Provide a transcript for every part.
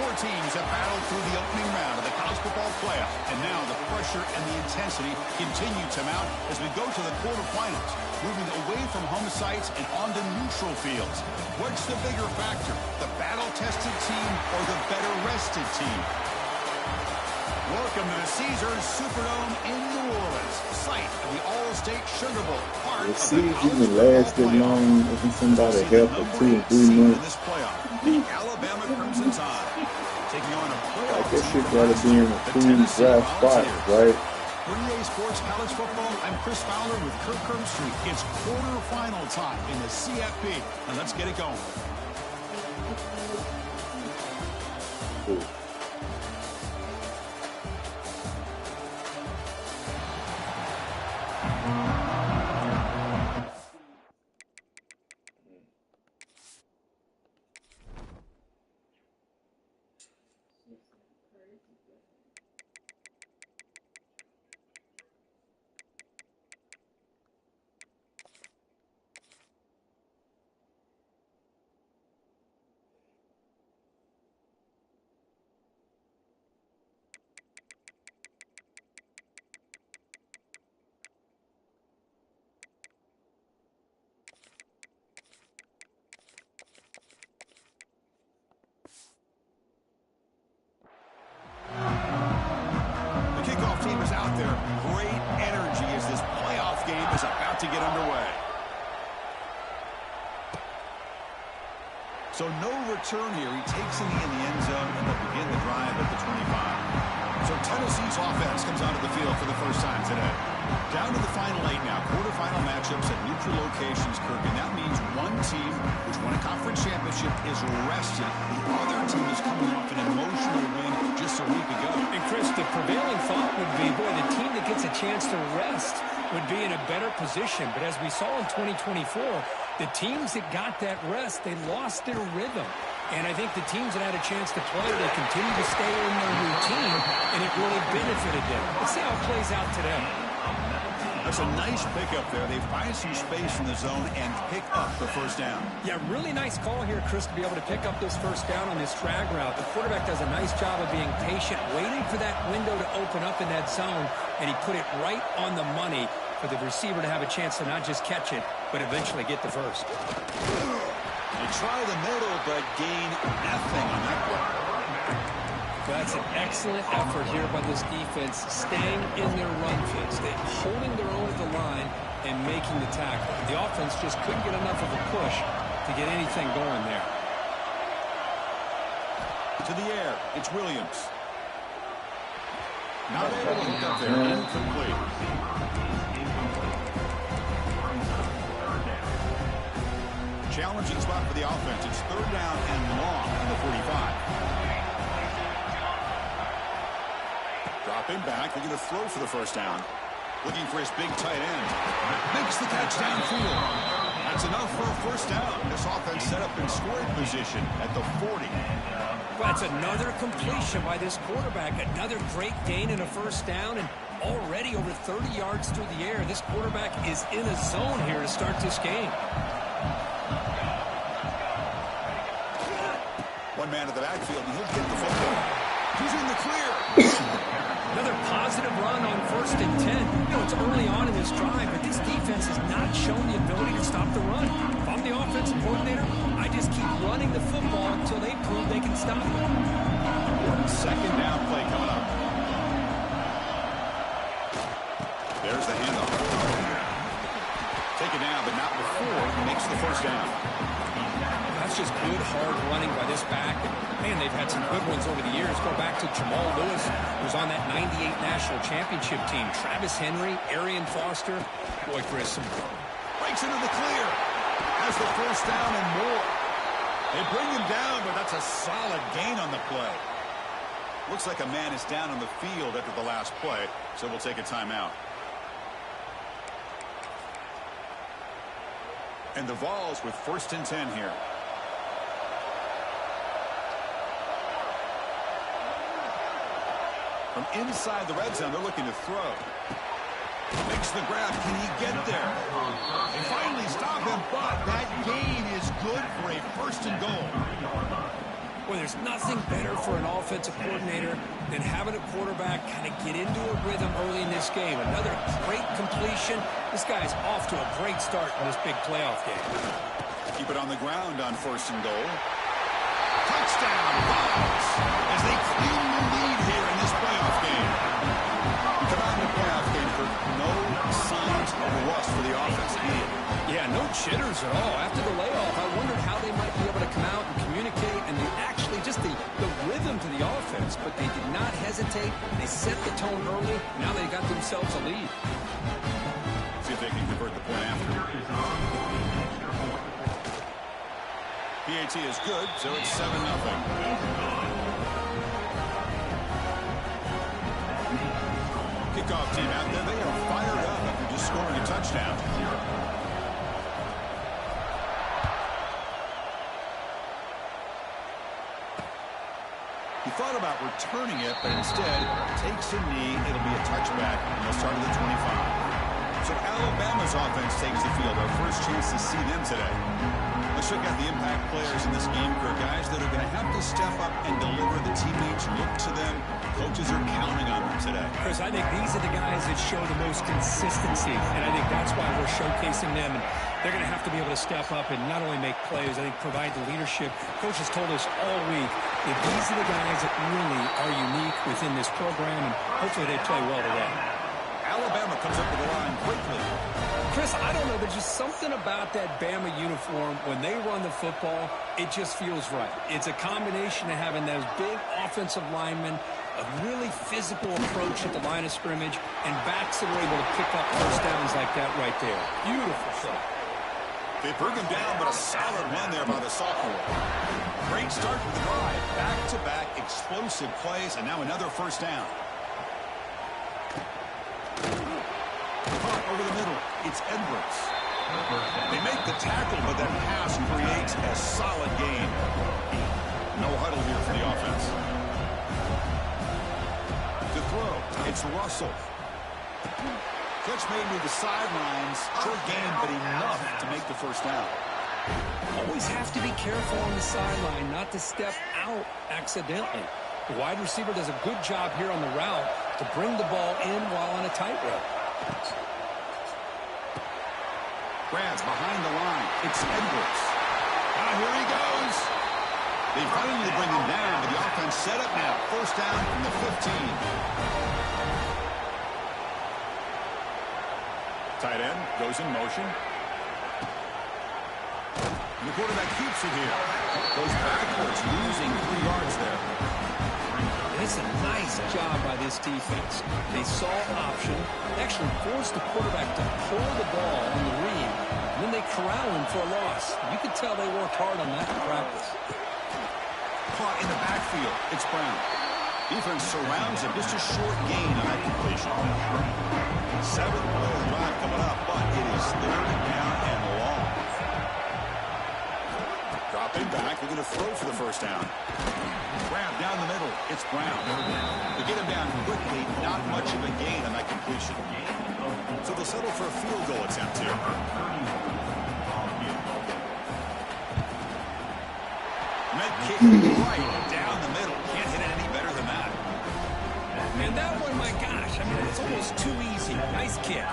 Four teams have battled through the opening round of the college football playoff, and now the pressure and the intensity continue to mount as we go to the quarterfinals, moving away from home sites and onto neutral fields. What's the bigger factor, the battle-tested team or the better-rested team? Welcome to the Caesars Superdome in New Orleans, site of the All-State Sugar Bowl, part of the college lasted long if somebody help for 2 or 3 months. The Alabama Crimson Tide taking on a playoff That shit gotta be in a clean draft spot, right? For EA Sports College Football, I'm Chris Fowler with Kirk Herbstreit. It's quarterfinal time in the CFP, and let's get it going. Cool. Team is out there. Great energy as this playoff game is about to get underway. So no return here. He takes it in the end zone and they'll begin the drive at the 25. So Tennessee's offense comes onto the field for the first time today. Down to the final 8 now. Quarterfinal matchups at neutral locations, Kirk. And that means one team, which won a conference championship, is rested. The other team is coming off an emotional win just a week ago. And Chris, the prevailing thought would be, boy, the team that gets a chance to rest would be in a better position. But as we saw in 2024, the teams that got that rest, they lost their rhythm. And I think the teams that had a chance to play, they continue to stay in their routine, and it really benefited them. Let's see how it plays out today. That's a nice pickup there. They find some space in the zone and pick up the first down. Yeah, really nice call here, Chris, to be able to pick up this first down on this drag route. The quarterback does a nice job of being patient, waiting for that window to open up in that zone, and he put it right on the money for the receiver to have a chance to not just catch it, but eventually get the first. They try the middle, but gain nothing on that play. That's an excellent effort here by this defense, staying in their run fits, holding their own at the line and making the tackle. The offense just couldn't get enough of a push to get anything going there. To the air, it's Williams. Not able to get there, incomplete. Challenging spot for the offense. It's 3rd down and long on the 45. Dropping back, looking to throw for the first down. Looking for his big tight end. Makes the catch downfield. That's enough for a first down. This offense set up in scoring position at the 40. That's another completion by this quarterback. Another great gain in a first down, and already over 30 yards through the air. This quarterback is in a zone here to start this game. One man in the backfield, and he'll get the football. He's in the clear. Another positive run on 1st and 10. You know, it's early on in this drive, but this defense has not shown the ability to stop the run. If I'm the offensive coordinator, I just keep running the football until they prove they can stop it. 2nd down play coming up. There's the handoff. Take it down, but not before he makes the first down. That's just good, hard running by this back. And, man, they've had some good ones over the years. Go back to Jamal Lewis, who's on that 98 National Championship team. Travis Henry, Arian Foster. Boy, Chris. Breaks into the clear. Has the first down and more. They bring him down, but that's a solid gain on the play. Looks like a man is down on the field after the last play, so we'll take a timeout. And the Vols with 1st and 10 here. From inside the red zone, they're looking to throw. Makes the grab. Can he get there? They finally stop him, but that gain is good for a 1st and goal. Well, there's nothing better for an offensive coordinator than having a quarterback kind of get into a rhythm early in this game. Another great completion. This guy's off to a great start in this big playoff game. Keep it on the ground on 1st and goal. Touchdown, Vols, as they claim the lead here in this playoff game. We come out in the playoff game for no signs of rust for the offense immediately. Yeah, no jitters at all. After the layoff, I wondered how they might be able to come out and communicate and actually just the rhythm to the offense. But they did not hesitate. They set the tone early. Now they got themselves a lead. See if they can convert the point after. PAT is good, so it's 7-0. Kickoff team out there, they are fired up after just scoring a touchdown. He thought about returning it, but instead takes a knee. It'll be a touchback, and they'll start at the 25. So Alabama's offense takes the field. Our first chance to see them today. Let's check out the impact players in this game, for guys that are going to have to step up and deliver. The teammates look to them. Coaches are counting on them today. Chris, I think these are the guys that show the most consistency, and I think that's why we're showcasing them. And they're going to have to be able to step up and not only make plays, I think provide the leadership. Coaches told us all week that these are the guys that really are unique within this program, and hopefully they play well today. Alabama comes up with the line quickly. Chris, I don't know. There's just something about that Bama uniform. When they run the football, it just feels right. It's a combination of having those big offensive linemen, a really physical approach at the line of scrimmage, and backs that are able to pick up first downs like that right there. Beautiful shot. They bring him down, but a solid run there by the sophomore. Great start to the drive. Back-to-back explosive plays, and now another first down. Caught over the middle. It's Edwards. They make the tackle, but that pass creates a solid gain. No huddle here for the offense. To throw, it's Russell. Catch made to the sidelines. Short gain, but enough to make the first down. Always have to be careful on the sideline not to step out accidentally. The wide receiver does a good job here on the route to bring the ball in while on a tightrope. Grabs behind the line. It's Edwards. Here he goes. They finally bring him down, but the offense set up now. First down from the 15. Tight end goes in motion. And the quarterback keeps it here. Goes backwards, losing 3 yards there. It's a nice job by this defense. They saw option, actually forced the quarterback to pull the ball on the read, and then they corral him for a loss. You could tell they worked hard on that in practice. Caught in the backfield. It's Brown. Defense surrounds him. Just a short gain on that completion. 7th play of the drive coming up, but it is 3rd down and long. Dropping back. They're going to throw for the first down. Grab down the middle. It's Brown. They get him down quickly. Not much of a gain on that completion. So they'll settle for a field goal attempt here. Med kick right down the middle. Can't hit it any better than that. And that one, my gosh, I mean, it's almost too easy. Nice kick.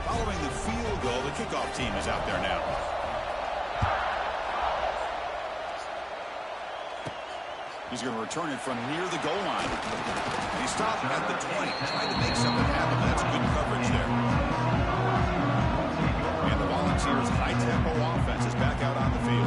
Following the field goal, the kickoff team is out there now. He's going to return it from near the goal line. He stopped at the 20, trying to make something happen. That's good coverage there. And the Volunteers' high-tempo offense is back out on the field.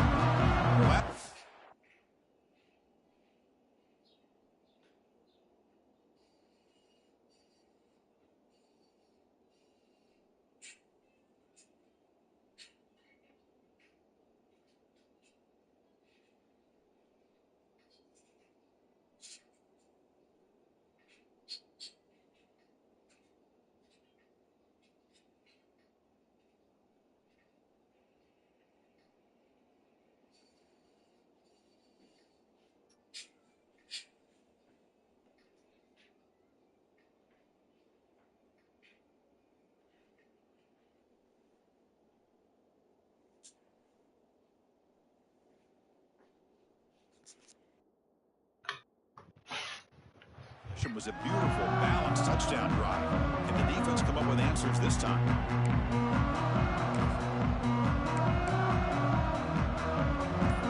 possession was a beautiful, balanced touchdown drive. And the defense come up with answers this time.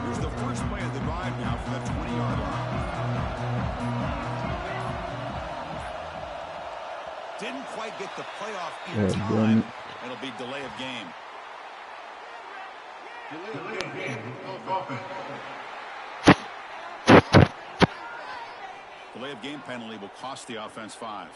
Here's the first play of the drive now from the 20-yard line. Didn't quite get the playoff in time. It'll be delay of game. Delay of game. Delay of game penalty will cost the offense 5.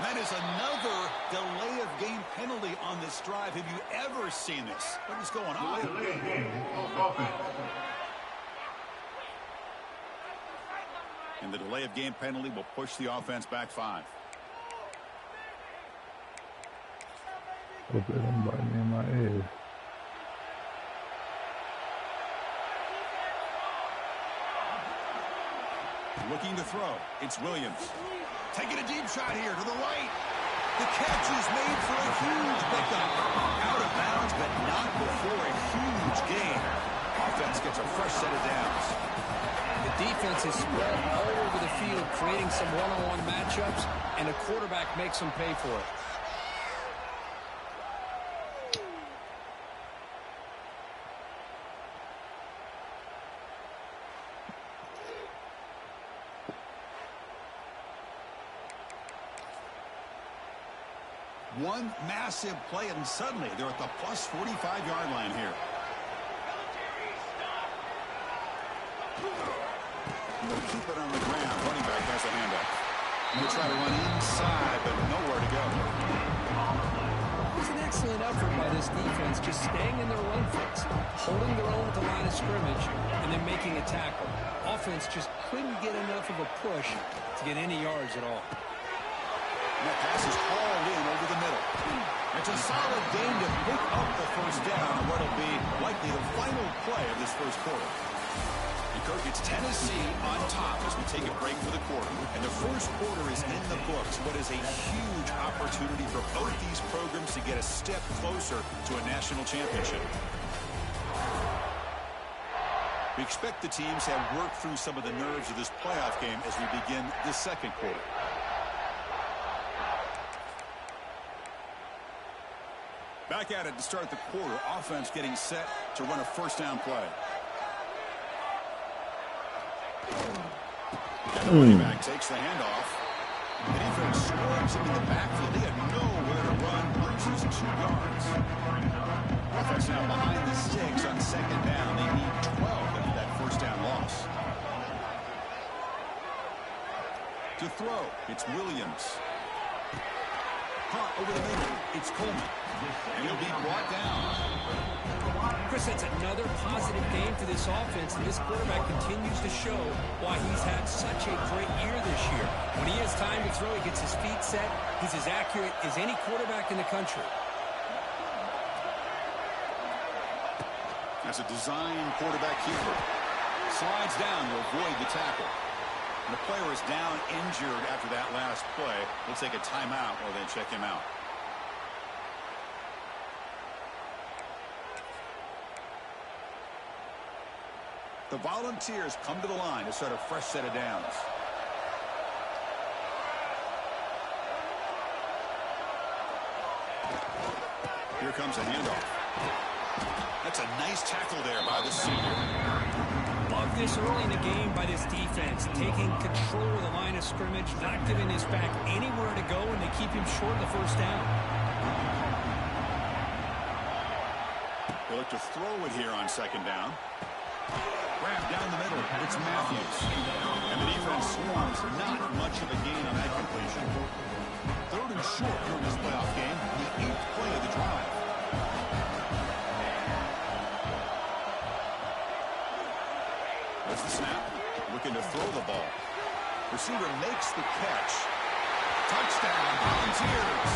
That is another delay of game penalty on this drive. Have you ever seen this? What is going on? And the delay of game penalty will push the offense back 5. Hope they don't bite me in my ears. Looking to throw. It's Williams. Taking a deep shot here to the right. The catch is made for a huge pickup. Out of bounds, but not before a huge gain. Offense gets a fresh set of downs. The defense is spread all over the field, creating some one-on-one matchups, and the quarterback makes them pay for it. One massive play, and suddenly they're at the plus 45-yard line here. They'll keep it on the ground. Running back has a handoff. They'll try to run inside, but nowhere to go. It was an excellent effort by this defense, just staying in their run fence, holding their own at the line of scrimmage, and then making a tackle. Offense just couldn't get enough of a push to get any yards at all. And that pass is hauled in over the middle. It's a solid gain to pick up the first down on what will be likely the final play of this first quarter. And Kirk, it's Tennessee on top as we take a break for the quarter. And the first quarter is in the books. What is a huge opportunity for both these programs to get a step closer to a national championship. We expect the teams to have worked through some of the nerves of this playoff game as we begin the second quarter. Back at it to start the quarter. Offense getting set to run a first down play. And the running back takes the handoff. The defense swarms him in the backfield. They had nowhere to run. Loses 2 yards. Offense now behind the sticks on second down. They need 12 after that first down loss. To throw, it's Williams. Caught over the middle. It's Coleman. And he'll be brought down. Chris, that's another positive game for this offense, and this quarterback continues to show why he's had such a great year this year. When he has time to throw, he gets his feet set. He's as accurate as any quarterback in the country. That's a design quarterback keeper. Slides down to avoid the tackle. And the player is down injured after that last play. We'll take a timeout or then check him out. The Volunteers come to the line to start a fresh set of downs. Here comes a handoff. That's a nice tackle there by the senior. Love this early in the game by this defense, taking control of the line of scrimmage, not giving his back anywhere to go, and they keep him short of the first down. They look to throw it here on second down. Grab down the middle. It's Matthews. And the defense swarms. Not much of a gain on that completion. 3rd and short during this playoff game. The 8th play of the drive. That's the snap. Looking to throw the ball. Receiver makes the catch. Touchdown, Volunteers.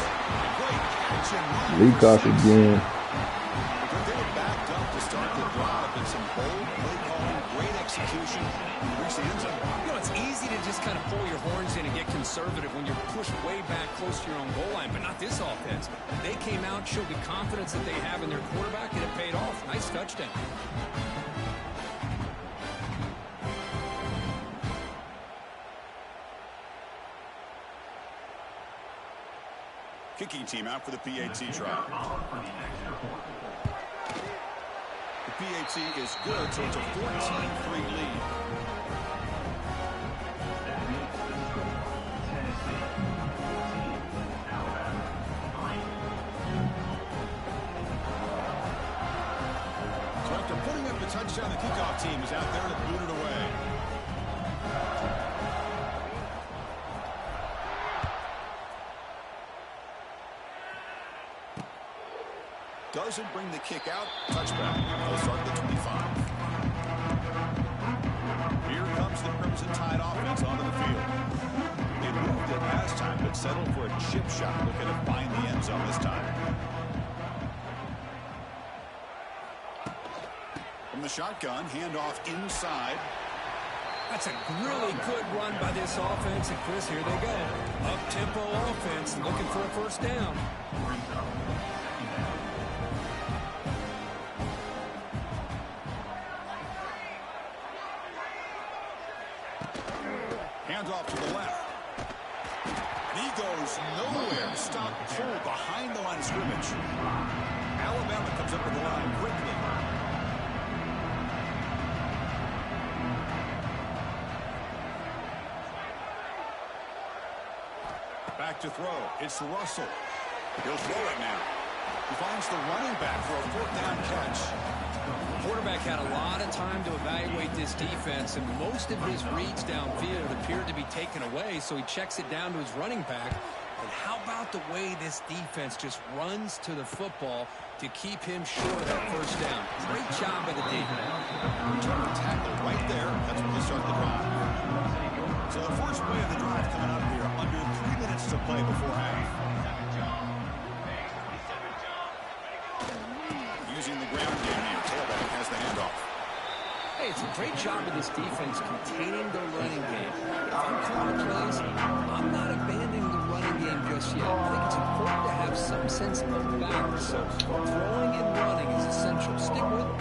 Great catch and run. Leacock again. But they were backed up to start the drive, and some bold play calling, great execution, reach the end zone. You know, it's easy to just kind of pull your horns in and get conservative when you're pushed way back close to your own goal line, but not this offense. They came out, showed the confidence that they have in their quarterback, and it paid off. Nice touchdown. Kicking team out for the PAT try. The PAT is good, so it's a 14-3 lead. So after putting up the touchdown, the kickoff team is out there to boot it away. Doesn't bring the kick out. Touchback. They'll start the 25. Here comes the Crimson Tide offense onto the field. They moved at halftime, but settled for a chip shot, looking to find the end zone this time. From the shotgun, handoff inside. That's a really good run by this offense. And, Chris, here they go. Up-tempo offense, looking for a first down. Off to the left. And he goes nowhere. Stop pull behind the line of scrimmage. Alabama comes up with the line quickly. Back to throw. It's Russell. He'll throw it now. He finds the running back for a fourth down catch. The quarterback had a lot of time to evaluate this defense, and most of his reads downfield appeared to be taken away, so he checks it down to his running back. And how about the way this defense just runs to the football to keep him short of that first down? Great job by the defense. Return tackle right there. That's where they start the drive. So the first play of the drive coming up here. Under 3 minutes to play before half. Using the ground game here. Tailback has the handoff. Hey, it's a great job of this defense containing the running game. If I'm calling plays, I'm not abandoning the running game just yet. I think it's important to have some sense of balance. So throwing and running is essential. Stick with it.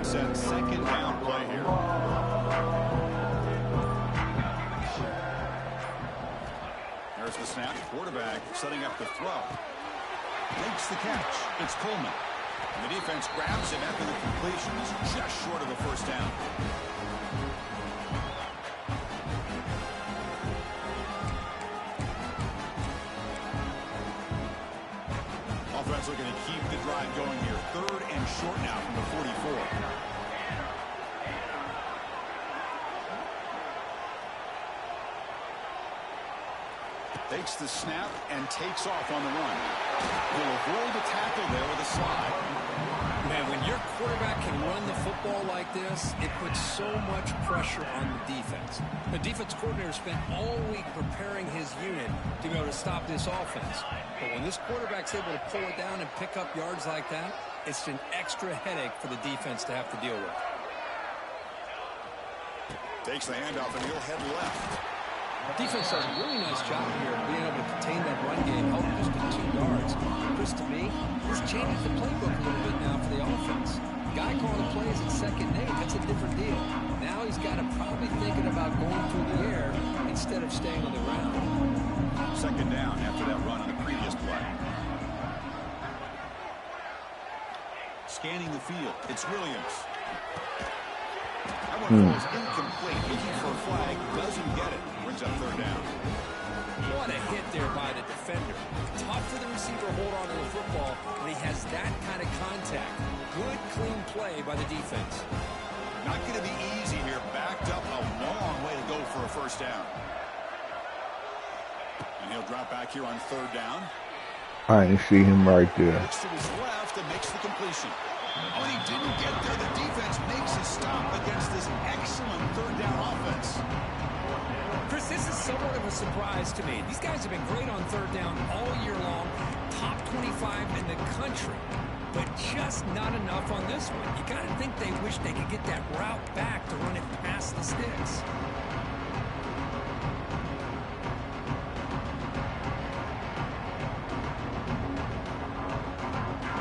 Set second down play here. There's the snap. Quarterback setting up the throw. Makes the catch. It's Coleman. And the defense grabs him after the completion. He's just short of a first down. Offense looking to keep the drive going here. Third and short now from the 44. Takes the snap and takes off on the run. He'll avoid the tackle there with a slide. Man, when your quarterback can run the football like this, it puts so much pressure on the defense. The defense coordinator spent all week preparing his unit to be able to stop this offense. But when this quarterback's able to pull it down and pick up yards like that, it's an extra headache for the defense to have to deal with. Takes the handoff and he'll head left. Defense does a really nice job here of being able to contain that run game, held just to 2 yards. Chris, to me, this changes the playbook a little bit now for the offense. The guy calling the plays at 2nd and 8, that's a different deal. Now he's got to probably thinking about going through the air instead of staying on the ground. Second down after that run on the previous play. Scanning the field, it's Williams. That one falls incomplete, looking for a flag, doesn't get it. Brings up third down. What a hit there by the defender. Tough for the receiver to hold on to the football when he has that kind of contact. Good, clean play by the defense. Not going to be easy here. Backed up a long way to go for a first down. And he'll drop back here on third down. I didn't see him right there. Looks to his left and makes the completion. Oh, he didn't get there. The defense makes a stop against this excellent third down offense. Chris, this is somewhat of a surprise to me. These guys have been great on third down all year long. Top 25 in the country. But just not enough on this one. You got to think they wish they could get that route back to run it past the sticks.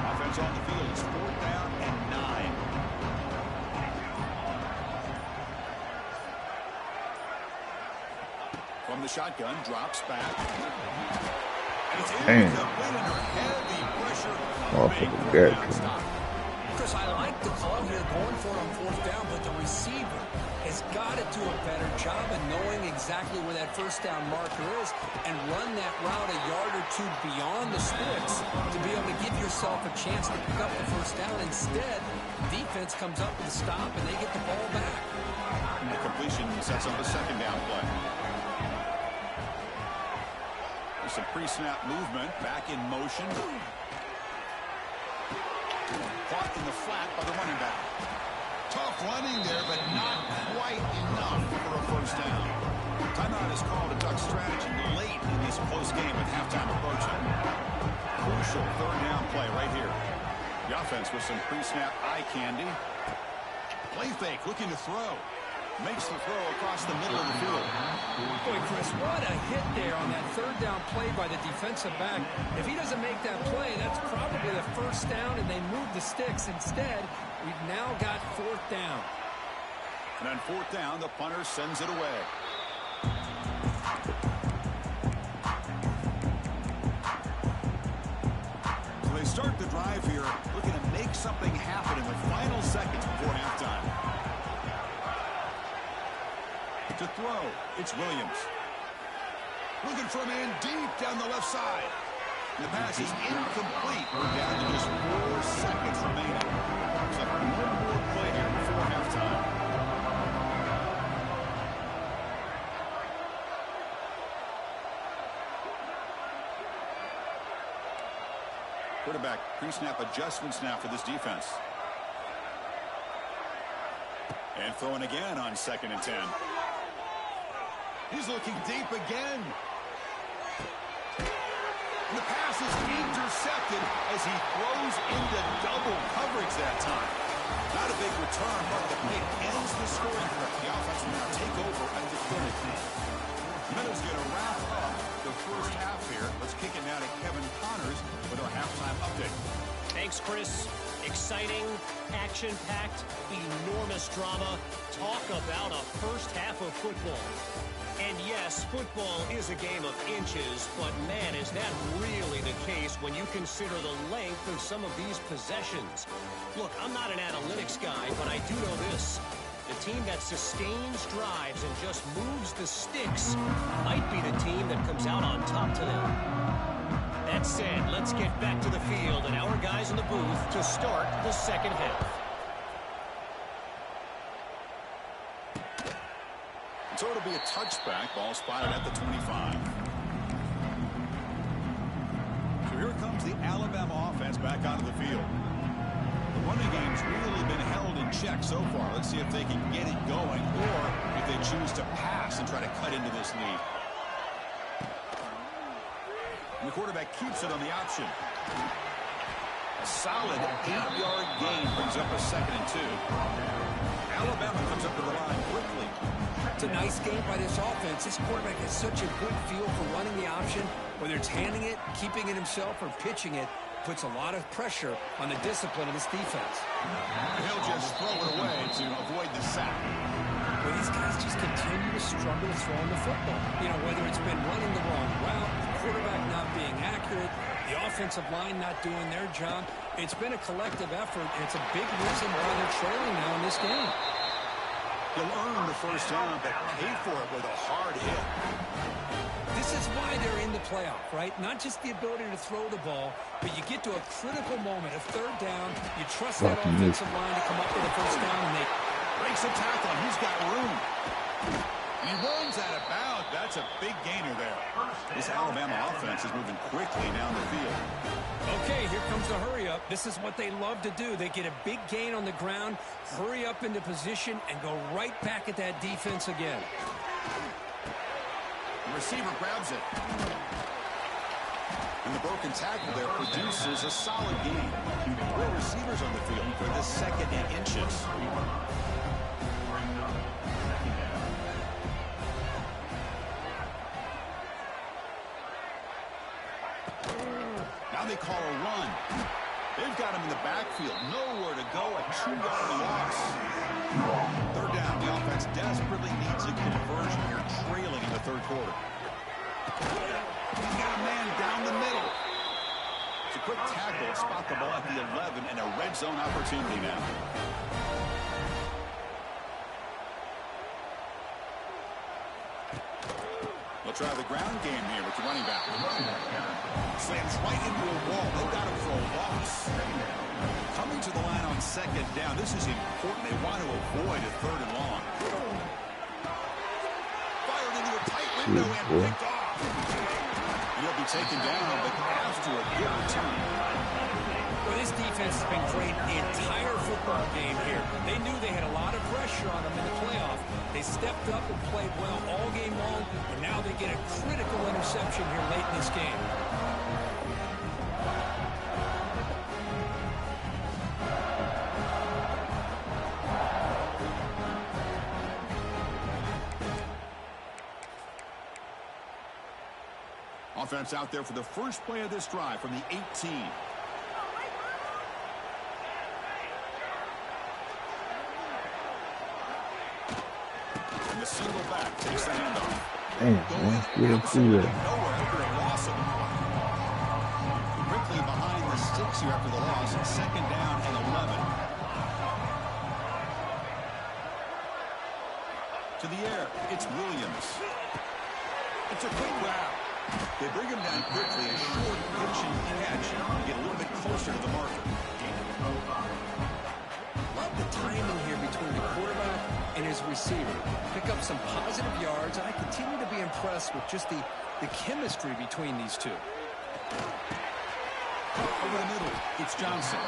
Offense on the field is 4th down and 9. From the shotgun, drops back. And it's in the win under heavy pressure. Chris, I like the call here going for it on 4th down, but the receiver has got to do a better job of knowing exactly where that first down marker is and run that route a yard or two beyond the sticks to be able to give yourself a chance to pick up the first down. Instead, defense comes up with a stop and they get the ball back. And the completion sets up a 2nd down play. There's some pre-snap movement, back in motion. Caught in the flat by the running back. Tough running there, but not quite enough for a first down. Timeout is called a duck strategy late in this close game with halftime approaching. Crucial 3rd down play right here. The offense with some pre-snap eye candy. Play fake, looking to throw. Makes the throw across the middle of the field. Boy, Chris, what a hit there on that 3rd down play by the defensive back. If he doesn't make that play, that's probably the first down, and they move the sticks. Instead, we've now got 4th down. And on 4th down, the punter sends it away. So they start the drive here, looking to make something happen in the final seconds before halftime. To throw, it's Williams. Looking for a man deep down the left side. And the pass is incomplete. We're down to just 4 seconds remaining. Looks like one more play here before halftime. Quarterback pre-snap adjustments now for this defense. And throwing again on 2nd and 10. He's looking deep again. And the pass is intercepted as he throws into double coverage that time. Not a big return, but the play ends the scoring threat. The offense will now take over at the 30. Meadows going to wrap up the first half here. Let's kick it now to Kevin Connors with our halftime update. Thanks, Chris. Exciting, action-packed, enormous drama. Talk about a first half of football. And yes, football is a game of inches, but man, is that really the case when you consider the length of some of these possessions. Look, I'm not an analytics guy, but I do know this. The team that sustains drives and just moves the sticks might be the team that comes out on top today. That said, let's get back to the field and our guys in the booth to start the second half. So it'll be a touchback. Ball spotted at the 25. So here comes the Alabama offense back onto the field. The running game's really been held in check so far. Let's see if they can get it going or if they choose to pass and try to cut into this lead. And the quarterback keeps it on the option. A solid 8-yard gain brings up a 2nd and 2. Alabama comes up to the line quickly. It's a nice game by this offense. This quarterback has such a good feel for running the option. Whether it's handing it, keeping it himself, or pitching it, puts a lot of pressure on the discipline of this defense. He'll just throw it away to avoid the sack. Well, these guys just continue to struggle to throw the football. You know, whether it's been running the wrong route, the quarterback not being accurate, the offensive line not doing their job. It's been a collective effort, and it's a big reason why they're trailing now in this game. He'll earn the first down, but pay for it with a hard hit. This is why they're in the playoff, right? Not just the ability to throw the ball, but you get to a critical moment, a 3rd down. You trust that offensive line to come up with a first down, and they breaks a tackle. He's got room. He runs out of bounds. That's a big gainer there. This Alabama offense is moving quickly down the field. Okay, here comes the hurry up. This is what they love to do. They get a big gain on the ground, hurry up into position, and go right back at that defense again. The receiver grabs it. And the broken tackle there produces a solid gain. 4 receivers on the field for the 2nd and inches. Now they call a run. They've got him in the backfield. Nowhere to go. A 2-yard loss. 3rd down. The offense desperately needs a conversion here, trailing in the 3rd quarter. He's got a man down the middle. It's a quick tackle. Spot the ball at the 11 and a red zone opportunity now. They'll try the ground game here with the running back. Slams right into a wall. They've got him for a loss. Coming to the line on 2nd down. This is important. They want to avoid a 3rd and long. Fired into a tight window and picked off. He'll be taken down, but after a good return. Well, this defense has been great the entire football game here. They knew they had a lot of pressure on them in the playoff. They stepped up and played well all game long, and now they get a critical interception here late in this game. Offense out there for the first play of this drive from the 18. And the single back takes the handoff. Damn, man, still Nowhere after a loss of the play. Quickly behind the sticks here after the loss. 2nd down and 11. To the air, it's Williams. It's a quick route. They bring him down quickly, a short pitch and catch to get a little bit closer to the marker. Love the timing here between the quarterback and his receiver. Pick up some positive yards, and I continue to be impressed with just the chemistry between these two. Over the middle, it's Johnson.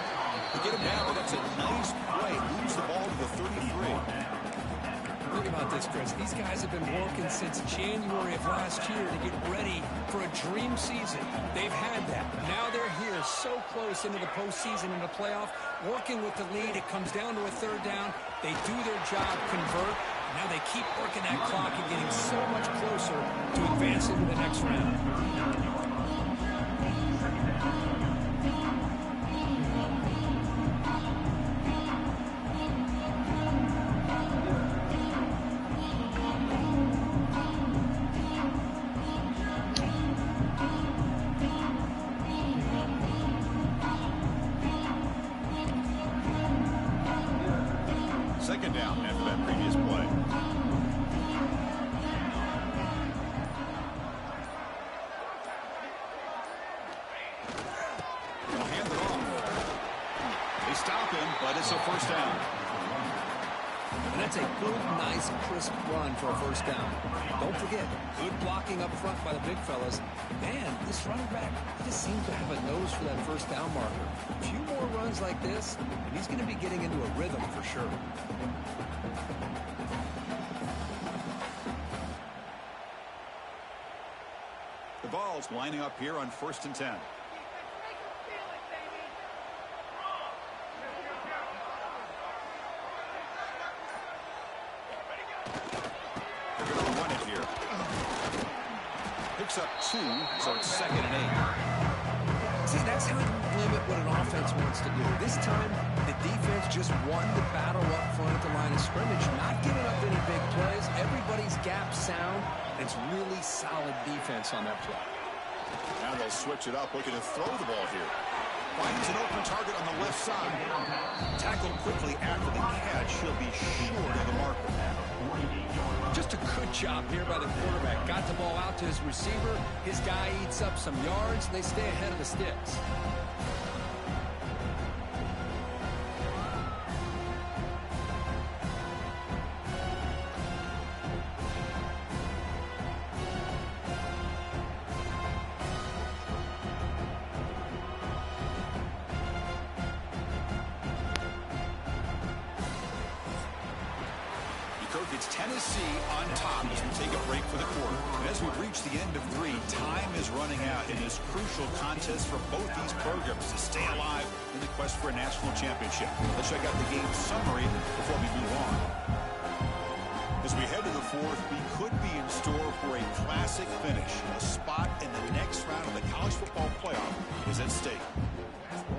They get him down, but that's a nice play. Moves the ball to the 33. Think about this, Chris. These guys have been working since January of last year to get ready for a dream season. They've had that. Now they're here so close into the postseason and the playoff, working with the lead. It comes down to a 3rd down. They do their job, convert. Now they keep working that clock and getting so much closer to advancing to the next round. For a first down. Don't forget, good blocking up front by the big fellas. Man, this running back just seems to have a nose for that first down marker. A few more runs like this, and he's going to be getting into a rhythm for sure. The ball's lining up here on 1st and 10. Picks up 2, so it's 2nd and 8. See, that's how you limit what an offense wants to do. This time, the defense just won the battle up front at the line of scrimmage, not giving up any big plays. Everybody's gap sound. It's really solid defense on that play. Now they'll switch it up, looking to throw the ball here. Finds an open target on the left side. Tackled quickly after the catch. He'll be short of the marker. Just a good job here by the quarterback. Got the ball out to his receiver. His guy eats up some yards. They stay ahead of the sticks. It's Tennessee on top as we take a break for the quarter. And as we reach the end of 3, time is running out in this crucial contest for both these programs to stay alive in the quest for a national championship. Let's check out the game summary before we move on. As we head to the 4th, we could be in store for a classic finish. A spot in the next round of the college football playoff is at stake.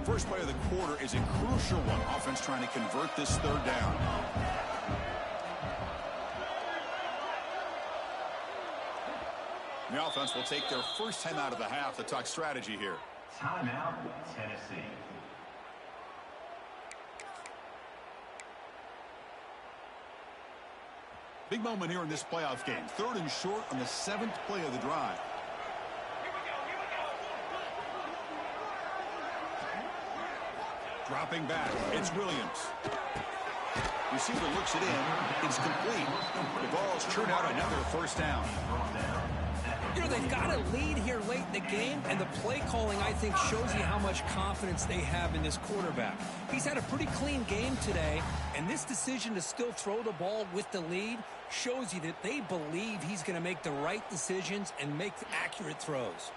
First play of the quarter is a crucial one. Offense trying to convert this 3rd down. The offense will take their first time out of the half to talk strategy here. Timeout, Tennessee. Big moment here in this playoff game. 3rd and short on the 7th play of the drive. Dropping back, it's Williams. Receiver looks it in. It's complete. The ball's turned out another first down. You know, they've got a lead here late in the game, and the play calling, I think, shows you how much confidence they have in this quarterback. He's had a pretty clean game today, and this decision to still throw the ball with the lead shows you that they believe he's going to make the right decisions and make accurate throws.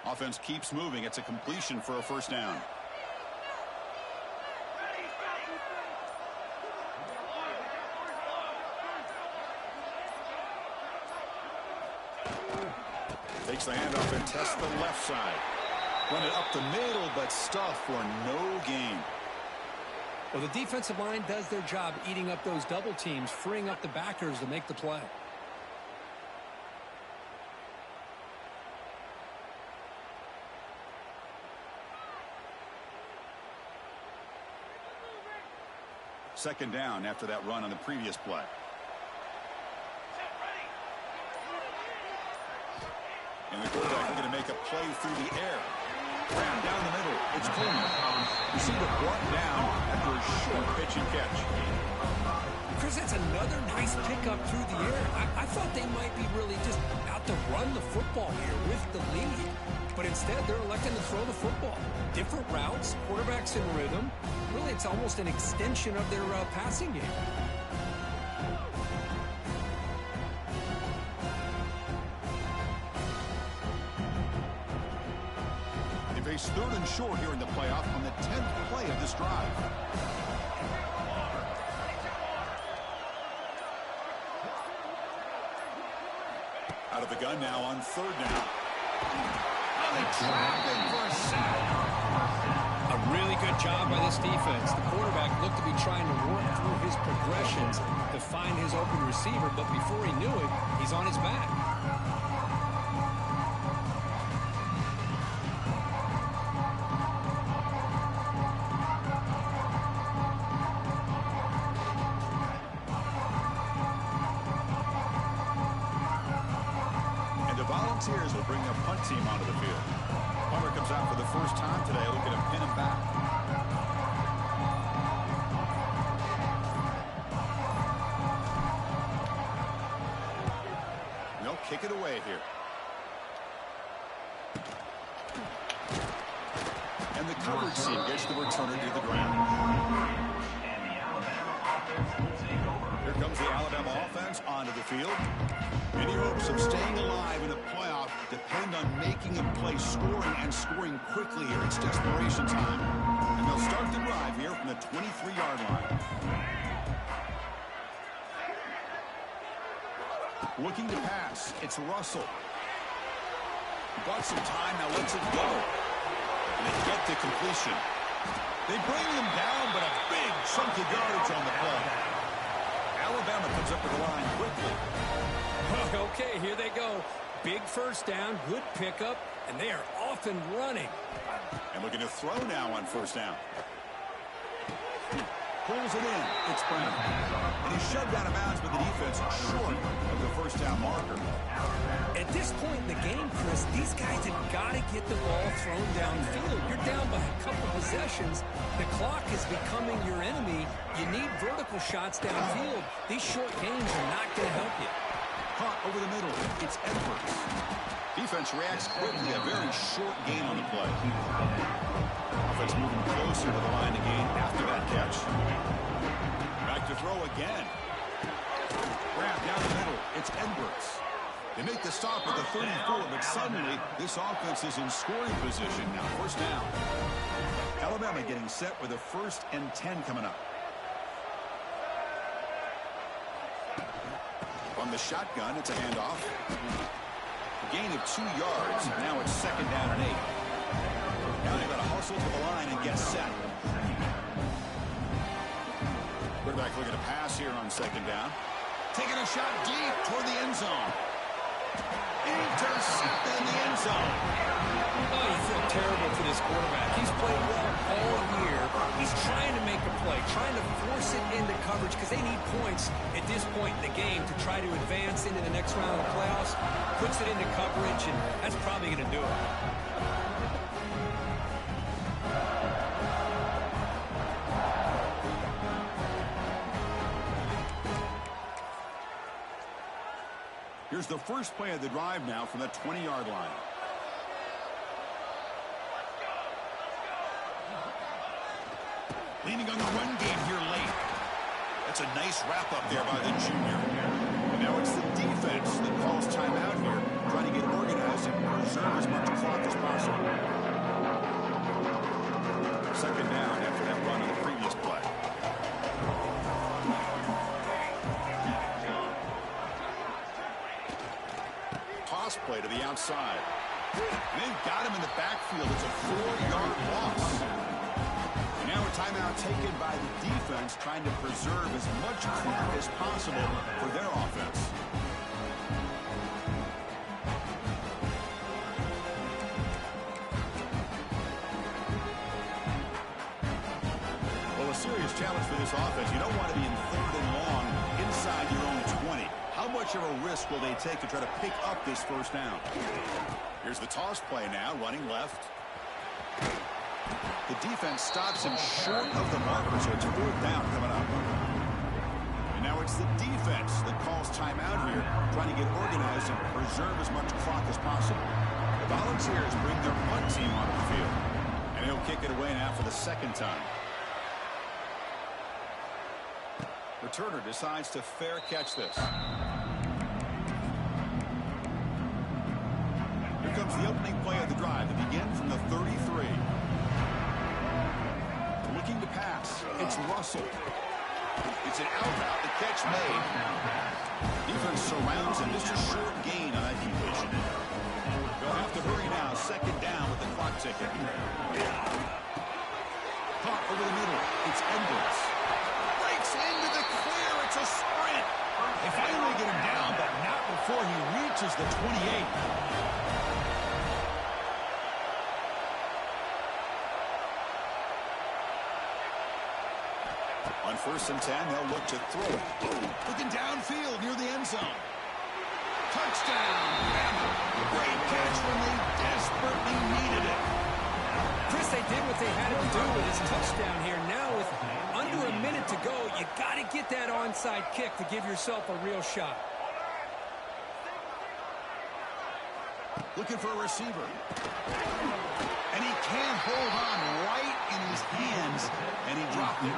Offense keeps moving. It's a completion for a first down. Takes the handoff and tests the left side. Run it up the middle, but stuff for no gain. Well, the defensive line does their job eating up those double teams, freeing up the backers to make the play. Second down after that run on the previous play. And the quarterback is going to make a play through the air. Ran down the middle. It's Coleman. Receiver brought down after a short pitch and catch. Chris, that's another nice pickup through the air. I thought they might be really just out to run the football here with the lead. But instead, they're electing to throw the football. Different routes, quarterbacks in rhythm. Really, it's almost an extension of their passing game. They face 3rd and short here in the playoff on the 10th play of this drive. Out of the gun now on 3rd down. Trapping for a sack. A really good job by this defense. The quarterback looked to be trying to work through his progressions to find his open receiver, but before he knew it, he's on his back. Volunteers will bring their punt team onto the field. Punter comes out for the first time today, looking to pin him back. They'll kick it away here. And the coverage team gets the returner to the ground. Here comes the Alabama offense onto the field. Any hopes of staying alive in the playoff depend on making a play, scoring, and scoring quickly here. It's desperation time. And they'll start the drive here from the 23-yard line. Looking to pass. It's Russell. Bought some time, now lets it go. And they get the completion. They bring them down, but a big chunk of yardage on the play. Alabama comes up to the line quickly. Okay, here they go. Big first down, good pickup, and they are off and running. And looking to throw now on first down. Pulls it in. It's Brown. And he's shoved out of bounds by the defense short of the first down marker. At this point in the game, Chris, these guys have got to get the ball thrown downfield. You're down by a couple possessions. The clock is becoming your enemy. You need vertical shots downfield. These short gains are not going to help you. Caught over the middle. It's Edwards. Defense reacts quickly. A very short gain on the play. Offense moving closer to the line again after that catch. Back to throw again. Grab down the middle. It's Edwards. They make the stop at the 34, but suddenly this offense is in scoring position now. First down. Alabama getting set with a 1st and 10 coming up. On the shotgun, it's a handoff. Gain of 2 yards. Now it's 2nd down and 8. Now they've got to hustle to the line and get set. Quarterback looking to pass here on 2nd down. Taking a shot deep toward the end zone. Intercepted in the end zone. Oh, you feel terrible for this quarterback. He's played well all year. He's trying to make a play, trying to force it into coverage because they need points at this point in the game to try to advance into the next round of the playoffs. Puts it into coverage, and that's probably going to do it. Here's the first play of the drive now from the 20-yard line. Leaning on the run game here late. That's a nice wrap-up there by the junior. And now it's the defense that calls timeout here, trying to get organized and preserve as much clock as possible. 2nd down after that run on the previous play. Toss play to the outside. And they've got him in the backfield. It's a 4-yard loss. And now a timeout taken by the defense, trying to preserve as much clock as possible for their offense. Well, a serious challenge for this offense. You don't want to be in 3rd and long inside your own 20. How much of a risk will they take to try to pick up this 1st down? Here's the toss play now, running left. The defense stops him short of the marker, so it's 4th down coming up. And now it's the defense that calls timeout here, trying to get organized and preserve as much clock as possible. The Volunteers bring their punt team onto the field. And he'll kick it away now for the 2nd time. Returner decides to fair catch this. Here comes the opening play of the drive to begin from the 33. Looking to pass. It's Russell. It's an out route. The catch made. Defense surrounds him. Just a short gain on that completion. They'll have to hurry now. 2nd down with the clock ticking. Caught over the middle. It's Edwards. Breaks into the clear. It's a sprint. They finally get him down, but not before he reaches the 28. On 1st and 10, they'll look to throw it. Looking downfield near the end zone. Touchdown! Great catch when they desperately needed it. Chris, they did what they had to do with his touchdown here. Now with under a minute to go, you got to get that onside kick to give yourself a real shot. Looking for a receiver. And he can't hold on right in his hands, and he dropped it.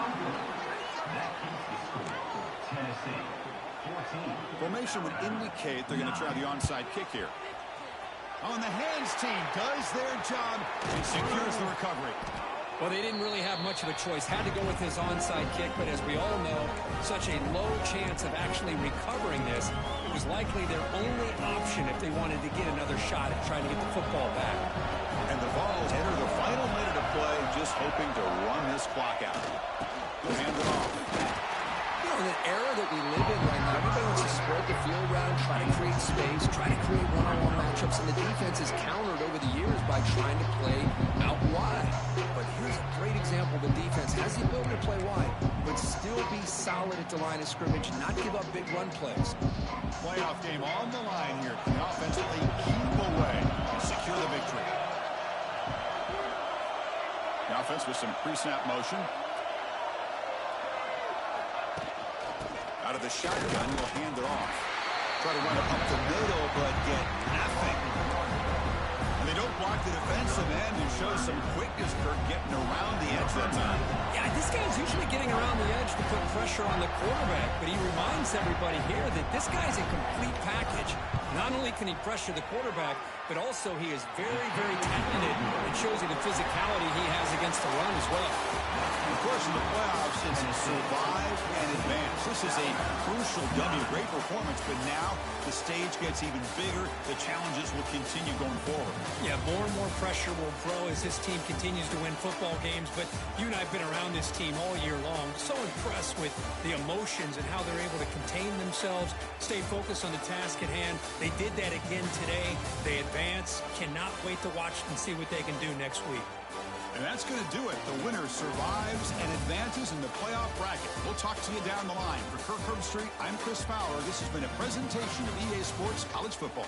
Formation would indicate they're going to try the onside kick here. On the hands team does their job and secures the recovery. Well, they didn't really have much of a choice. Had to go with his onside kick, but as we all know, such a low chance of actually recovering this. It was likely their only option if they wanted to get another shot at trying to get the football back. And the Vols enter the final minute of play, just hoping to run this clock out. He'll hand it off. You know, in an era that we live in right now, everybody wants to spread the field around, try to create space, try to create one-on-one matchups, and the defense has countered over the years by trying to play out wide. But here's a great example. The defense has the ability to play wide, but still be solid at the line of scrimmage and not give up big run plays. Playoff game on the line here. The offense play keep away and secure the victory. The offense with some pre-snap motion. Out of the shotgun, he'll hand it off. Try to run it up the middle, but get nothing. And they don't block the defensive end, who shows some quickness, Kirk, getting around the edge that time. Yeah, this guy's usually getting around the edge to put pressure on the quarterback, but he reminds everybody here that this guy's a complete package. Not only can he pressure the quarterback, but also he is very, very talented and shows you the physicality he has against the run as well. Of course, in the playoffs, it's survive and advance. This is a crucial W. Great performance, but now the stage gets even bigger. The challenges will continue going forward. Yeah, more and more pressure will grow as this team continues to win football games, but you and I have been around this team all year long. So impressed with the emotions and how they're able to contain themselves, stay focused on the task at hand. They did that again today. They advance. Cannot wait to watch and see what they can do next week. And that's going to do it. The winner survives and advances in the playoff bracket. We'll talk to you down the line. For Kirk Herbstreit, I'm Chris Fowler. This has been a presentation of EA Sports College Football.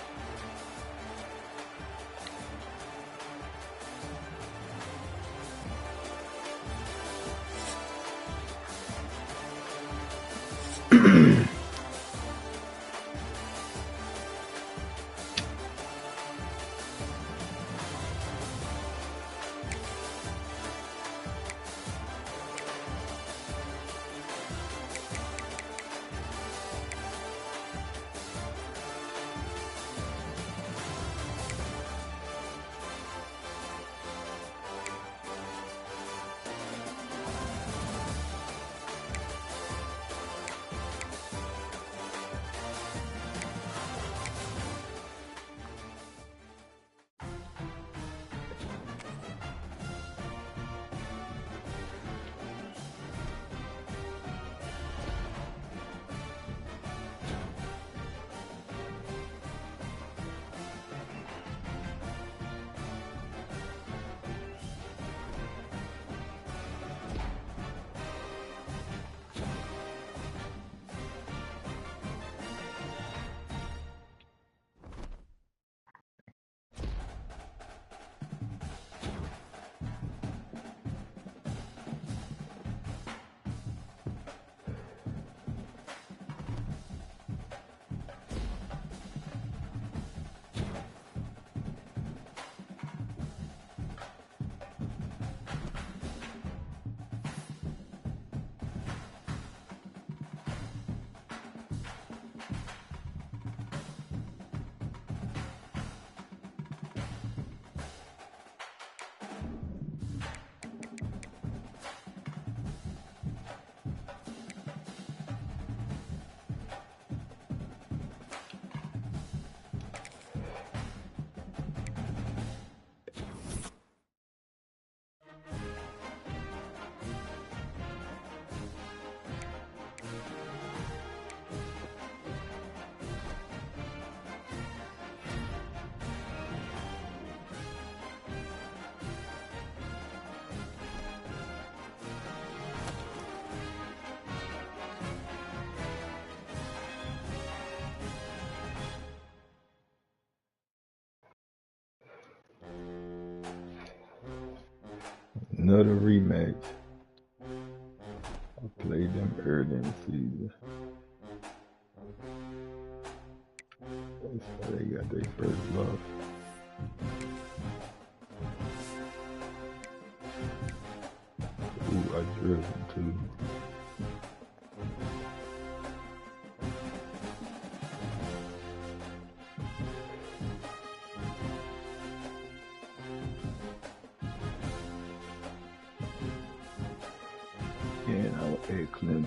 Another rematch. I played them early in the season. That's why they got their first loss. Ooh, I drilled them too. And I'll add Clemson.